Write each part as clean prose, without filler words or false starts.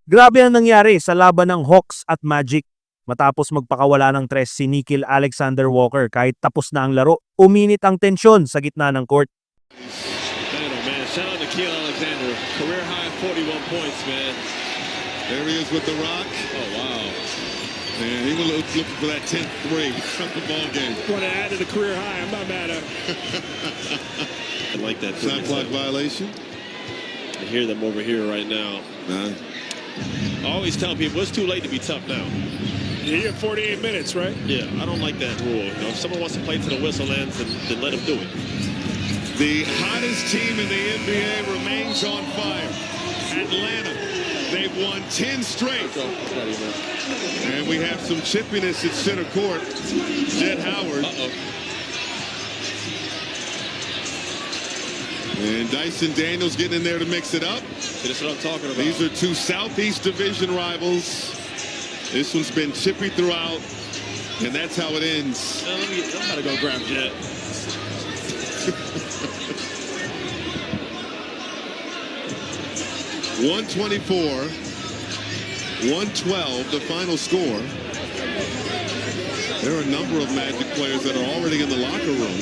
Grabe ang nangyari sa laban ng Hawks at Magic. Matapos magpakawala ng tres si Nickeil Alexander Walker kahit tapos na ang laro, uminit ang tensyon sa gitna ng court. Man, oh man, shout out to Nickeil Alexander. Career high 41 points, man. There he is with the rock. Oh, wow. And he was looking for that 10th three from the ball game. Want to add to the career high. I'm not mad at him. I like that. Shot clock violation. I hear them over here right now. I always tell people it's too late to be tough now. You get 48 minutes, right? Yeah, I don't like that rule. You know, if someone wants to play to the whistle ends, then let them do it. The hottest team in the NBA remains on fire. Atlanta. They've won 10 straight. And we have some chippiness at center court. Jett Howard. And Dyson Daniels getting in there to mix it up. See, that's what I'm talking about. These are two Southeast Division rivals. This one's been chippy throughout, and that's how it ends. I'm about to go grab Jett. 124, 112, the final score. There are a number of Magic players that are already in the locker room.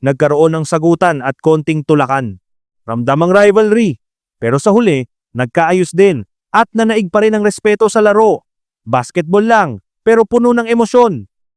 Nagkaroon ng sagutan at konting tulakan. Ramdam ang rivalry, pero sa huli, nagkaayos din at nanaig pa rin ang respeto sa laro. Basketball lang, pero puno ng emosyon.